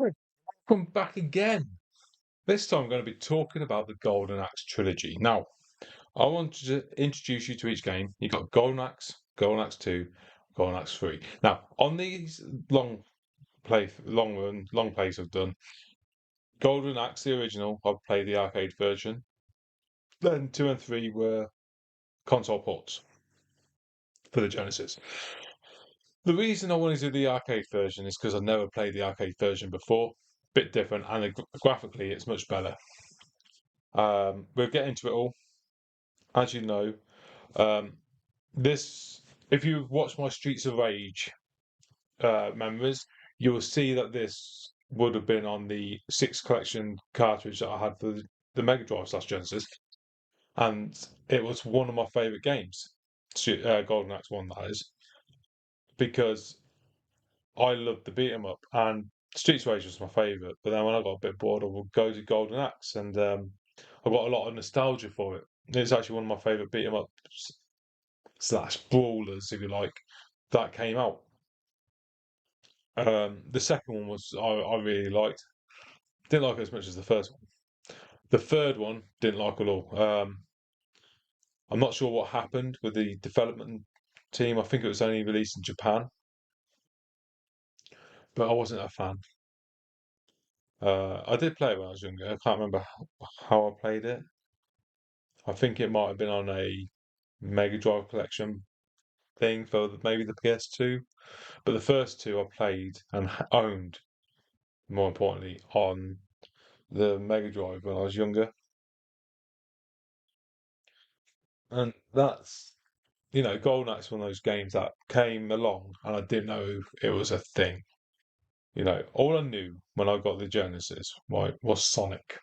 Welcome back again. This time I'm going to be talking about the Golden Axe trilogy. Now, I want to introduce you to each game. You've got Golden Axe 2, Golden Axe 3. Now, on these long plays I've done, Golden Axe, the original, I've played the arcade version. Then 2 and 3 were console ports for the Genesis. The reason I wanted to do the arcade version is because I never played the arcade version before. Bit different, and graphically it's much better. We'll get into it all. As you know, um, this if you watch my Streets of Rage memories, you will see that this would have been on the 6 collection cartridge that I had for the Mega Drive / Genesis, and it was one of my favourite games, Golden Axe 1, that is, because I loved the beat 'em up, and Streets of Rage was my favourite. But then when I got a bit bored, I would go to Golden Axe, and I got a lot of nostalgia for it. It's actually one of my favourite beat 'em ups / brawlers, if you like, that came out. The second one was I really liked. Didn't like it as much as the first one. The third one didn't like at all. I'm not sure what happened with the development team. I think it was only released in Japan, but I wasn't a fan. I did play it when I was younger. I can't remember how I played it. I think it might have been on a Mega Drive collection thing for maybe the PS2. But the first two I played and owned, more importantly, on the Mega Drive when I was younger. And that's, Golden Axe, one of those games that came along and I didn't know it was a thing. All I knew when I got the Genesis, right, was Sonic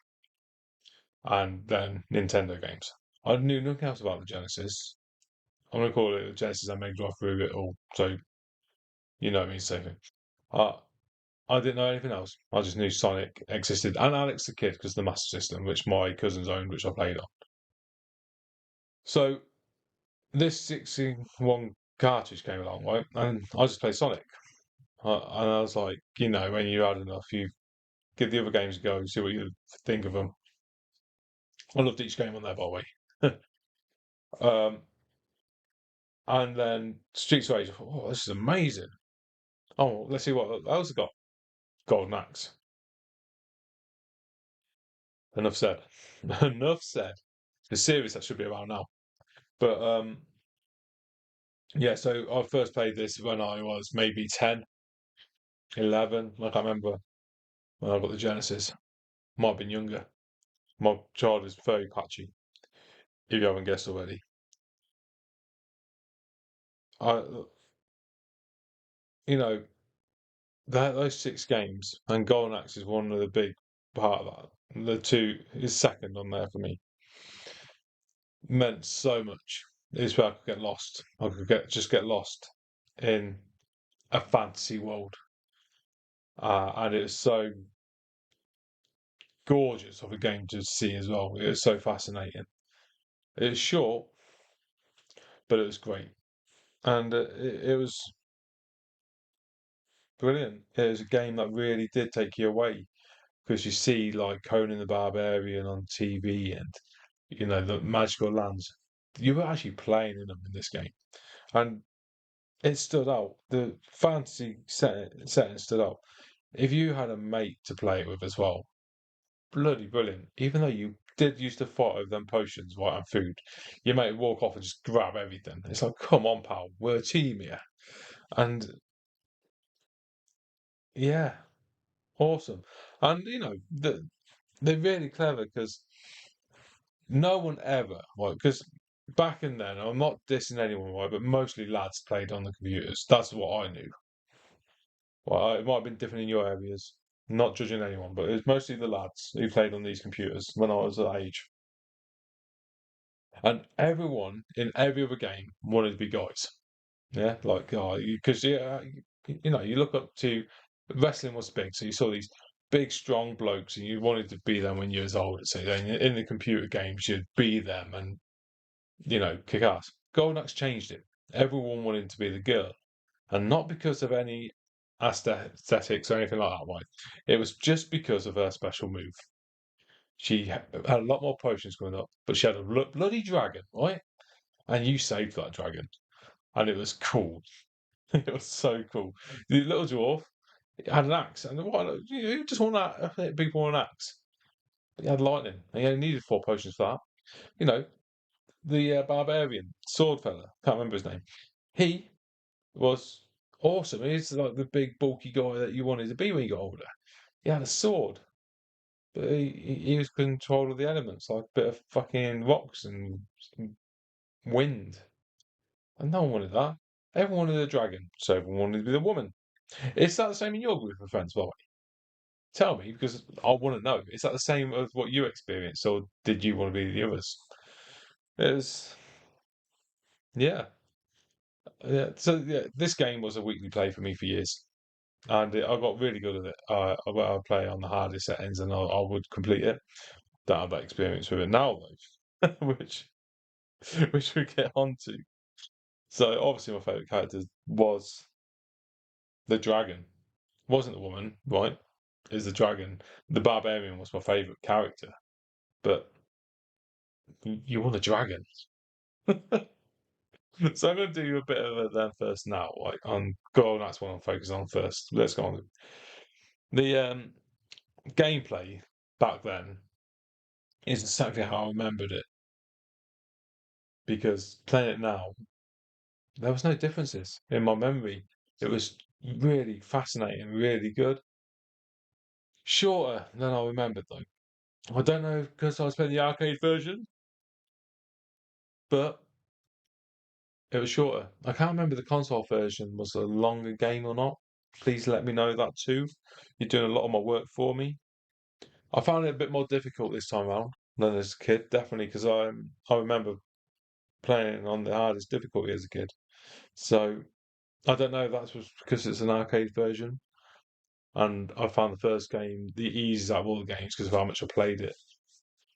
and then Nintendo games. I knew nothing else about the Genesis. I'm going to call it the Genesis and Mega Drive through it all. So, you know me, same thing. Uh, I didn't know anything else. I just knew Sonic existed and Alex the Kid because the Master System, which my cousins owned, which I played on. So this 61 cartridge came along, right? And I just played Sonic. And I was like, when you had enough, you give the other games a go, see what you think of them. I loved each game on there, by the way. um, and then Streets of Rage, oh, this is amazing. Oh, let's see what else I got. Golden Axe. Enough said. Enough said. The series that should be around now. But yeah, so I first played this when I was maybe 10, 11. I can't remember when I got the Genesis. Might have been younger. My child is very patchy, if you haven't guessed already. I, you know, those 6 games, and Golden Axe is one of the big part of that. The two is second on there for me. Meant so much. It's where I could get lost. I could just get lost in a fantasy world, and it was so gorgeous of a game to see as well. It was so fascinating. It was short, but it was great, and it was brilliant. It was a game that really did take you away because you see like Conan the Barbarian on TV and the magical lands. You were actually playing in them in this game, and it stood out. The fantasy setting stood out. If you had a mate to play it with as well, bloody brilliant. Even though you did used to fight over them potions, right, and food, you might walk off and just grab everything. It's like, come on, pal, we're a team here. And yeah, awesome. And they're really clever because no one ever, right? Because back in then, I'm not dissing anyone, right? But mostly lads played on the computers. That's what I knew. Well, it might have been different in your areas. Not judging anyone, but it was mostly the lads who played on these computers when I was that age. And everyone in every other game wanted to be guys. Yeah, like because you look up to wrestling was big, so you saw these big, strong blokes, and you wanted to be them when you was older. So then in the computer games, you'd be them and kick ass. Golden Axe changed it. Everyone wanted to be the girl, and not because of any. aesthetics or anything like that. Right? It was just because of her special move. She had a lot more potions coming up, but she had a bloody dragon, right? And you saved that dragon, and it was cool. It was so cool. The little dwarf had an axe, and what? You just want that hit people with an axe. But he had lightning, and he only needed 4 potions for that. You know, the barbarian sword fella, can't remember his name. He was awesome. He's like the big bulky guy that you wanted to be when you got older. He had a sword, but he was control of the elements, like a bit of fucking rocks and wind. And no one wanted that. Everyone wanted a dragon, so everyone wanted to be the woman. Is that the same in your group of friends, by the way? Tell me, because I want to know. Is that the same as what you experienced, or did you want to be the others? It was, yeah, yeah. So yeah, this game was a weekly play for me for years, and I got really good at it. I play on the hardest settings, and I would complete it. Don't have that experience with it now, though, which we get onto. So obviously, my favourite character was the dragon. Wasn't the woman, right? Is the dragon. The barbarian was my favourite character, but you want a dragon. So I'm going to do a bit of it then first now. Like on go on, that's what I'm focusing on first. Let's go on. The gameplay back then is exactly how I remembered it because playing it now, there was no differences in my memory. It was really fascinating, really good. Shorter than I remembered though. I don't know because I was playing the arcade version, but it was shorter. I can't remember the console version was a longer game or not. Please let me know that too. You're doing a lot of my work for me. I found it a bit more difficult this time around than as a kid, definitely because I remember playing on the hardest difficulty as a kid. So I don't know if that's because it's an arcade version, and I found the first game the easiest out of all the games because of how much I played it.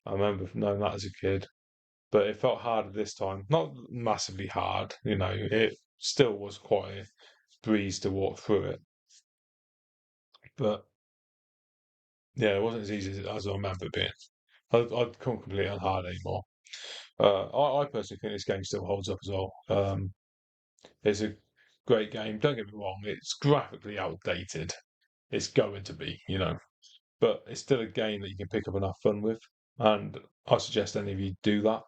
I remember knowing that as a kid, but it felt harder this time. Not massively hard, you know. It still was quite a breeze to walk through it, but yeah, it wasn't as easy as I remember it being. I couldn't complete it on hard anymore. I personally think this game still holds up as well. It's a great game. Don't get me wrong; it's graphically outdated. It's going to be, you know, but it's still a game that you can pick up and have fun with. And I suggest any of you do that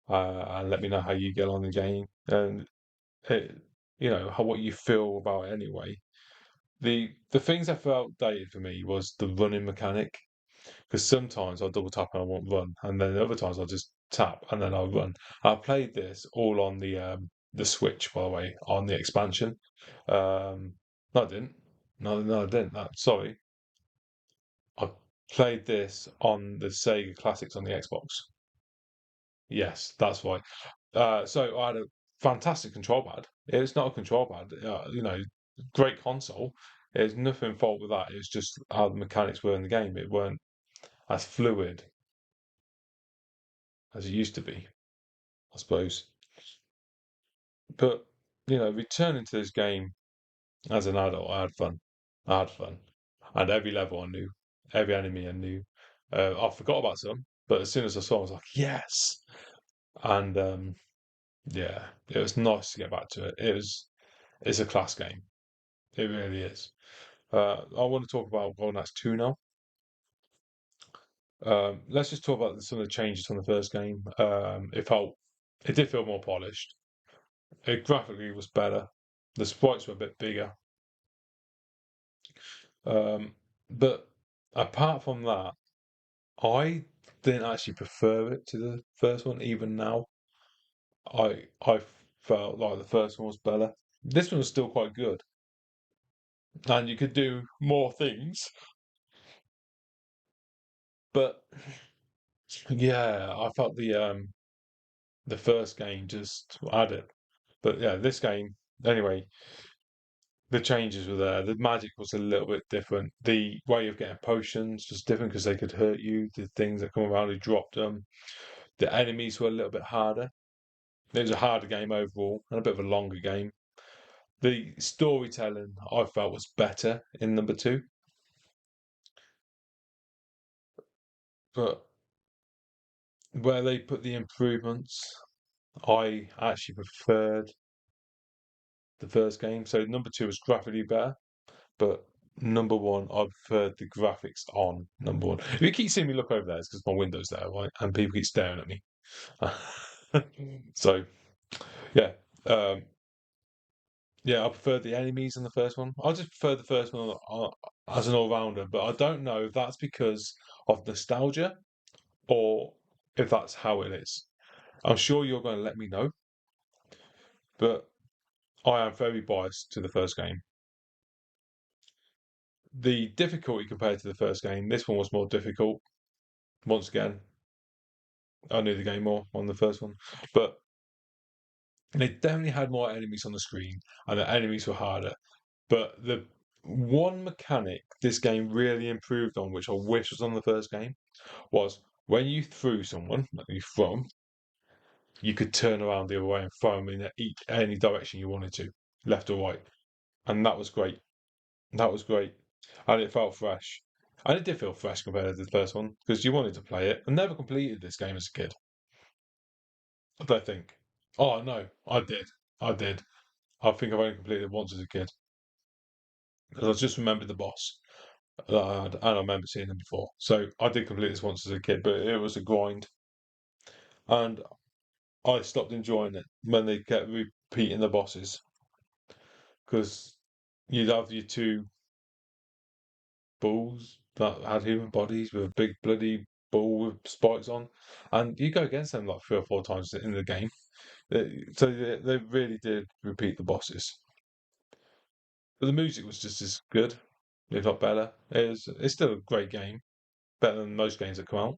and let me know how you get on the game and it, you know how what you feel about it anyway. The things that felt dated for me was the running mechanic because sometimes I'll double tap and I won't run, and then other times I'll just tap and then I'll run. I played this all on the Switch, by the way, on the expansion. No, I didn't. No, I didn't. No, sorry, I played this on the Sega Classics on the Xbox. Yes, that's right. So I had a fantastic control pad. It's not a control pad, you know, great console. There's nothing fault with that. It's just how the mechanics were in the game. It weren't as fluid as it used to be, I suppose. But you know, returning to this game as an adult, I had fun. I had fun, and every level I knew, every enemy I knew. I forgot about some, but as soon as I saw, 'em, I was like, yes. And yeah, it was nice to get back to it. It's a class game. It really is. I want to talk about Golden Axe 2 now. Let's just talk about some of the changes from the first game. It did feel more polished. It graphically was better. The sprites were a bit bigger. Um, but apart from that, I didn't actually prefer it to the first one. Even now, I felt like the first one was better. This one was still quite good, and you could do more things. But yeah, I felt the first game just had it. But yeah, this game anyway. The changes were there. The magic was a little bit different. The way of getting potions was different because they could hurt you. The things that come around, who dropped them. The enemies were a little bit harder. It was a harder game overall and a bit of a longer game. The storytelling I felt was better in number two, but where they put the improvements, I actually preferred the first game. So number two was graphically better, but number one, I preferred the graphics on number one. If you keep seeing me look over there, it's because my window's there, right? And people keep staring at me. So yeah, um, yeah, I preferred the enemies in the first one. I just prefer the first one as an all-rounder, but I don't know if that's because of nostalgia or if that's how it is. I'm sure you're going to let me know, but I am very biased to the first game. The difficulty compared to the first game, this one was more difficult. Once again, I knew the game more on the first one, but they definitely had more enemies on the screen, and the enemies were harder. But the one mechanic this game really improved on, which I wish was on the first game, was when you threw someone, like you throw them, you could turn around the other way and throw them in any direction you wanted to, left or right. And that was great. That was great. And it felt fresh. And it did feel fresh compared to the first one, because you wanted to play it. I never completed this game as a kid. I don't think. Oh, no, I did. I did. I think I've only completed it once as a kid. Because I just remembered the boss. And I remember seeing him before. So I did complete this once as a kid, but it was a grind. And I stopped enjoying it when they kept repeating the bosses. Because you'd have your two bulls that had human bodies with a big bloody bull with spikes on. And you go against them like three or four times in the game. So they really did repeat the bosses. But the music was just as good, if not better. It's still a great game, better than most games that come out.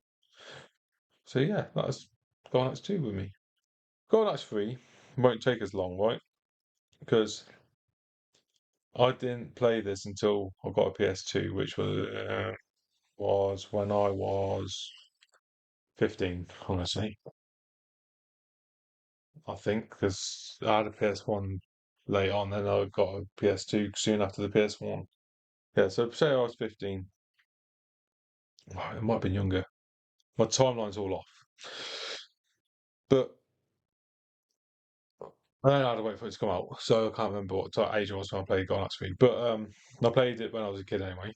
So yeah, that's Golden Axe 2 with me. Golden Axe 3 won't take as long, right? Because I didn't play this until I got a PS2, which was when I was 15, honestly. I think, because I had a PS1 late on, then I got a PS2 soon after the PS1. Yeah, so say I was 15. Oh, it might have been younger. My timeline's all off. But I don't know how to wait for it to come out, so I can't remember what age I was when I played Golden Axe 3. But I played it when I was a kid anyway.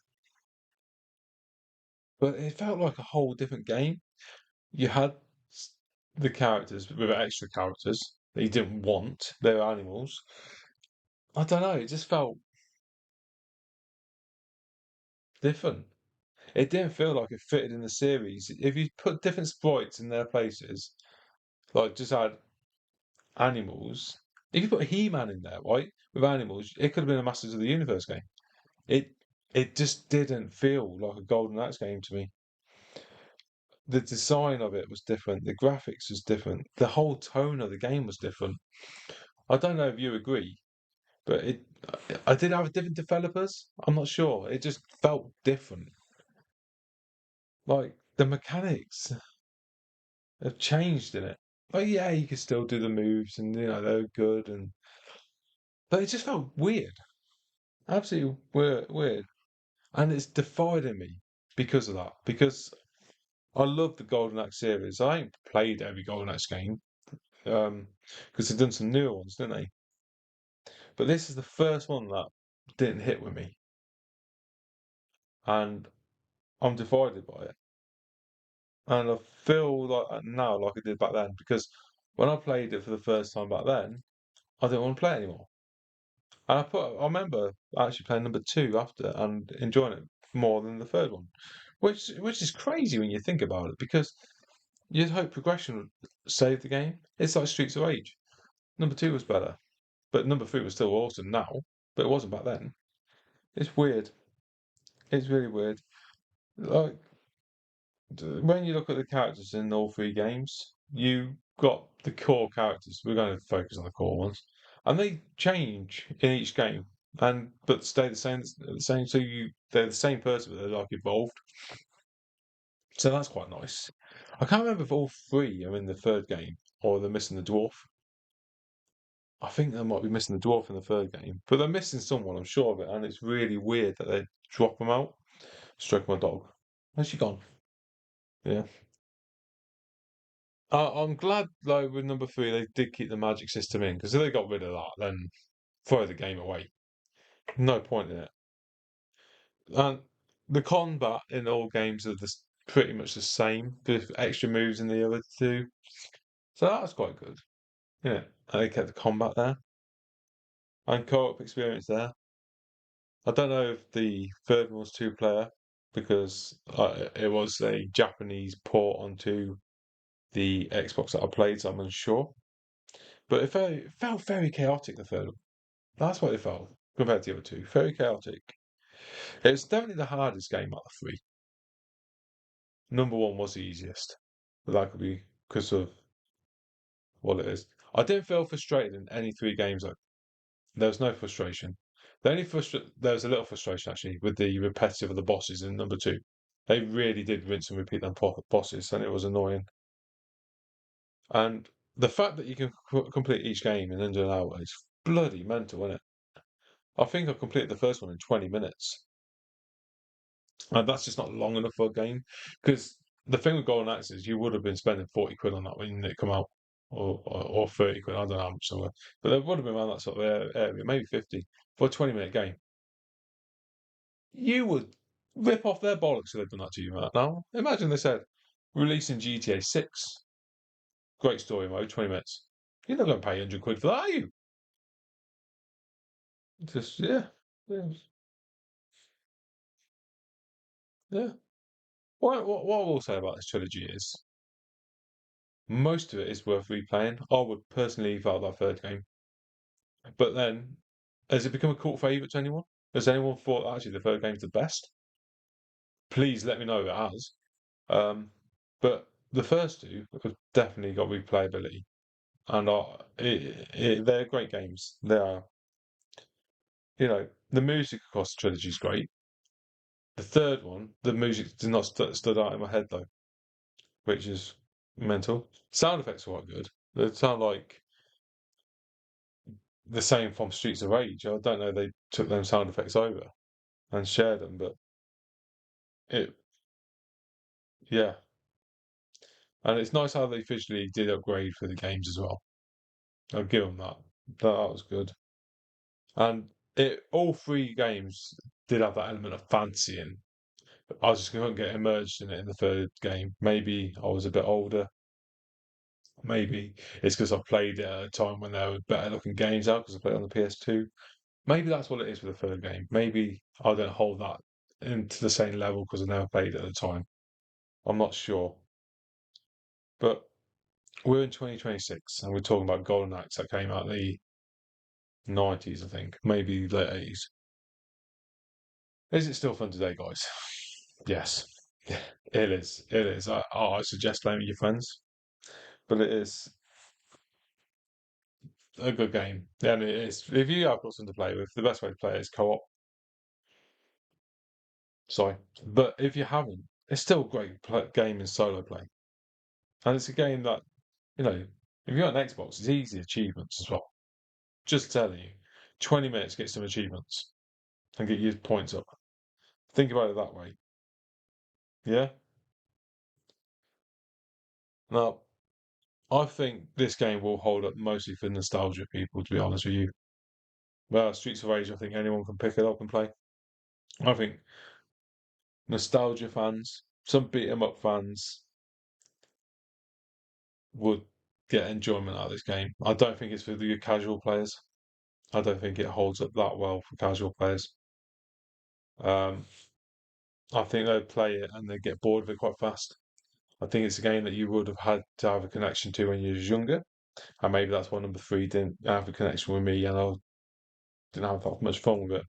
But it felt like a whole different game. You had the characters with extra characters that you didn't want. They were animals. I don't know. It just felt different. It didn't feel like it fitted in the series. If you put different sprites in their places, like just add animals. If you put He-Man in there, right, with animals, it could have been a Masters of the Universe game. It it just didn't feel like a Golden Axe game to me. The design of it was different. The graphics was different. The whole tone of the game was different. I don't know if you agree, but I did have different developers. I'm not sure. It just felt different. Like the mechanics have changed in it. Like yeah, you can still do the moves, and they're good, but it just felt weird, absolutely weird, and it's dividing me because of that. Because I love the Golden Axe series. I ain't played every Golden Axe game, because they've done some newer ones, didn't they? But this is the first one that didn't hit with me, and I'm divided by it. And I feel like now, like I did back then, because when I played it for the first time back then, I didn't want to play it anymore. And I remember actually playing number two after and enjoying it more than the third one, which is crazy when you think about it, because you'd hope progression would save the game. It's like Streets of Rage. Number two was better, but number three was still awesome now, but it wasn't back then. It's weird. It's really weird. Like when you look at the characters in all three games, you got the core characters. We're going to focus on the core ones, and they change in each game, and but stay the same. The same. So they're the same person, but they're like evolved. So that's quite nice. I can't remember if all three are in the third game or they're missing the dwarf. I think they might be missing the dwarf in the third game, but they're missing someone, I'm sure of it, and it's really weird that they drop them out. Stroke my dog. Where's she gone? Yeah. I'm glad, though, with number three, they did keep the magic system in, because if they got rid of that, then throw the game away. No point in it. And the combat in all games are pretty much the same, with extra moves in the other two. So that's quite good. Yeah. And they kept the combat there and co-op experience there. I don't know if the third one was two-player because it was a Japanese port onto the Xbox that I played, so I'm unsure. But it felt very chaotic, the third one. That's what it felt compared to the other two. Very chaotic. It's definitely the hardest game out of three. Number one was the easiest. But that could be because of what it is. I didn't feel frustrated in any three games though. There was no frustration. There was a little frustration actually with the repetitive of the bosses in number two. They really did rinse and repeat them bosses, and it was annoying. And the fact that you can complete each game in under an hour is bloody mental, isn't it? I think I completed the first one in 20 minutes. And that's just not long enough for a game. Because the thing with Golden Axe is you would have been spending 40 quid on that when it come out. Or 30 quid, I don't know how much somewhere. But there would have been around that sort of area, maybe 50 for a 20-minute game. You would rip off their bollocks if they'd done that to you right now. Imagine they said, releasing GTA 6, great story mode, 20 minutes. You're not going to pay 100 quid for that, are you? Just, yeah. Yeah. Yeah. What I will say about this trilogy is most of it is worth replaying. I would personally leave out that third game. But then, has it become a cult favourite to anyone? Has anyone thought actually the third game's the best? Please let me know if it has. But the first two have definitely got replayability, and they're great games. They are, the music across the trilogy is great. The third one, the music did not stood out in my head though, which is mental. Sound effects are quite good. They sound like the same from Streets of Rage. I don't know they took them sound effects over and shared them, but it, yeah. And it's nice how they visually did upgrade for the games as well. I'll give them that. That was good. And all three games did have that element of fantasy in. I just couldn't get immersed in it in the third game. Maybe I was a bit older. Maybe it's because I played it at a time when there were better looking games out because I played on the PS2. Maybe that's what it is with the third game. Maybe I don't hold that into the same level because I never played it at the time. I'm not sure. But we're in 2026 and we're talking about Golden Axe that came out in the 90s, I think, maybe late 80s. Is it still fun today, guys? Yes, it is. It is. I suggest playing with your friends, but it is a good game. And it is. If you have got something to play with, the best way to play it is co-op. Sorry, but if you haven't, it's still a great game in solo play, and it's a game that if you got an Xbox, it's easy achievements as well. Just telling you, 20 minutes get some achievements and get your points up. Think about it that way. Yeah. Now, I think this game will hold up mostly for nostalgia people, to be honest with you. Well, Streets of Rage, I think anyone can pick it up and play. I think nostalgia fans, some beat 'em up fans would get enjoyment out of this game. I don't think it's for the casual players. I don't think it holds up that well for casual players. Um, I think they'd play it and they'd get bored of it quite fast. I think it's a game that you would have had to have a connection to when you was younger, and maybe that's why number three didn't have a connection with me, and I didn't have that much fun with it.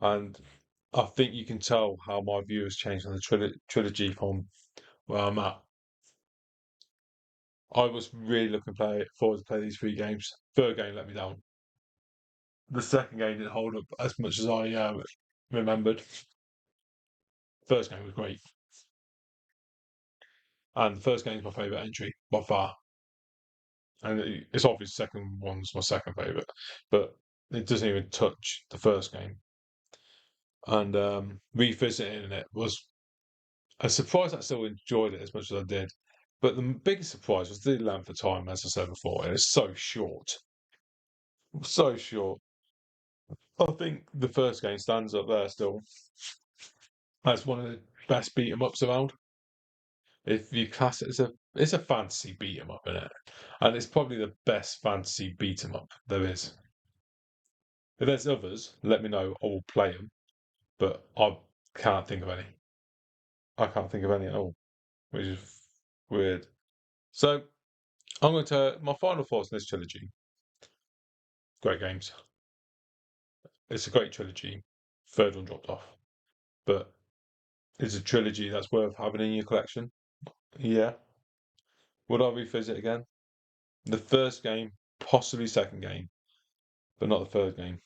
And I think you can tell how my view has changed on the trilogy from where I'm at. I was really looking forward to play these three games. Third game let me down. The second game didn't hold up as much as I remembered. First game was great, and the first game is my favourite entry by far. and it's obvious second one's my second favourite, but it doesn't even touch the first game. And revisiting it was a surprise. I still enjoyed it as much as I did, but the biggest surprise was the length of time, as I said before, and it's so short, so short. I think the first game stands up there still as one of the best beat 'em ups around. If you class it as it's a fantasy beat 'em up, in it, and it's probably the best fantasy beat 'em up there is. If there's others, let me know. I will play them, but I can't think of any. I can't think of any at all, which is weird. So I'm going to my final thoughts on this trilogy. Great games. It's a great trilogy. Third one dropped off, but it's a trilogy that's worth having in your collection. Yeah. Would I revisit again? The first game, possibly second game, but not the third game.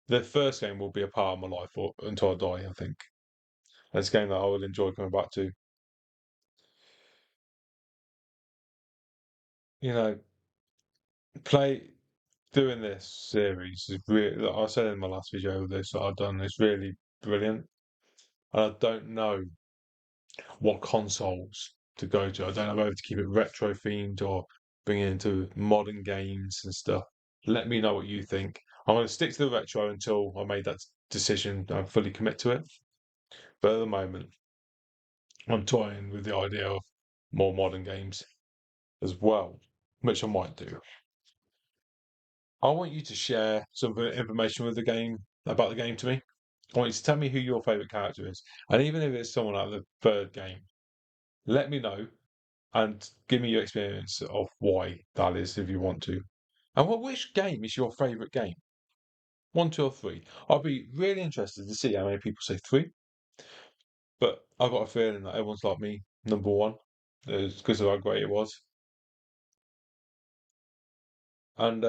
The first game will be a part of my life until I die, I think. It's a game that I will enjoy coming back to. You know, play doing this series is really, like I said in my last video, this that I've done is really brilliant. And I don't know what consoles to go to. I don't know whether to keep it retro themed or bring it into modern games and stuff. Let me know what you think. I'm going to stick to the retro until I made that decision and fully commit to it. But at the moment, I'm toying with the idea of more modern games as well, which I might do. I want you to share some information with the game about the game to me. I want you to tell me who your favourite character is, and even if it's someone out of the third game, let me know and give me your experience of why that is, if you want to. And which game is your favourite game? One, two, or three? I'll be really interested to see how many people say three, but I've got a feeling that everyone's like me, number one, because of how great it was. And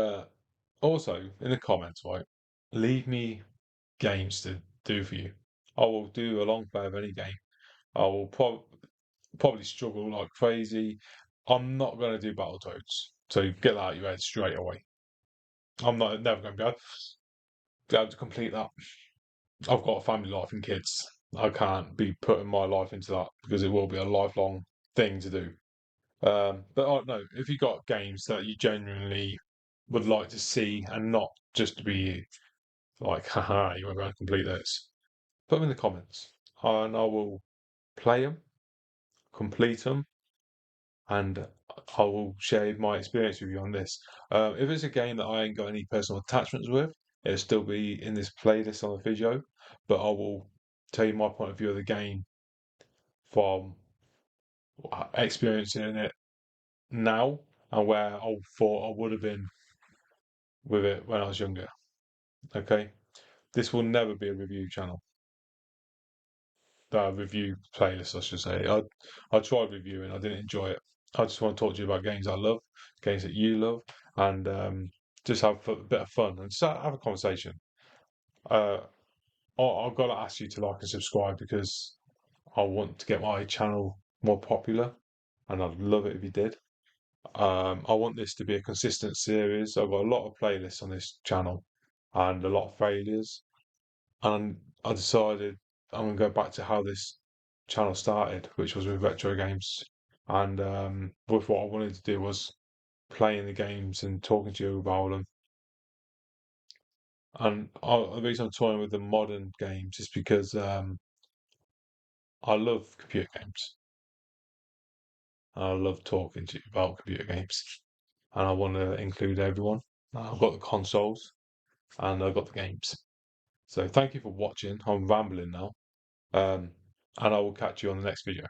also in the comments, right, leave me games to do for you. I will do a long play of any game. I will probably struggle like crazy. I'm not going to do Battletoads, so get that out of your head straight away. I'm not never going to be able to complete that. I've got a family life and kids. I can't be putting my life into that because it will be a lifelong thing to do. But I don't know if you got games that you genuinely would like to see and not just to be like, haha, you won't be able to complete this. Put them in the comments and I will play them, complete them, and I will share my experience with you on this. If it's a game that I ain't got any personal attachments with, it'll still be in this playlist on the video, but I will tell you my point of view of the game from experiencing it now and where I thought I would have been with it when I was younger. Okay, this will never be a review channel. Review playlist, I should say. I tried reviewing, I didn't enjoy it. I just want to talk to you about games I love, games that you love, and just have a bit of fun and just have a conversation. Uh, I've got to ask you to like and subscribe because I want to get my channel more popular, and I'd love it if you did. I want this to be a consistent series. I've got a lot of playlists on this channel and a lot of failures, and I decided I'm going to go back to how this channel started, which was with retro games. And with what I wanted to do was playing the games and talking to you about them. And the reason I'm toying with the modern games is because I love computer games. I love talking to you about computer games. And I want to include everyone. I've got the consoles and I've got the games. So thank you for watching. I'm rambling now. And I will catch you on the next video.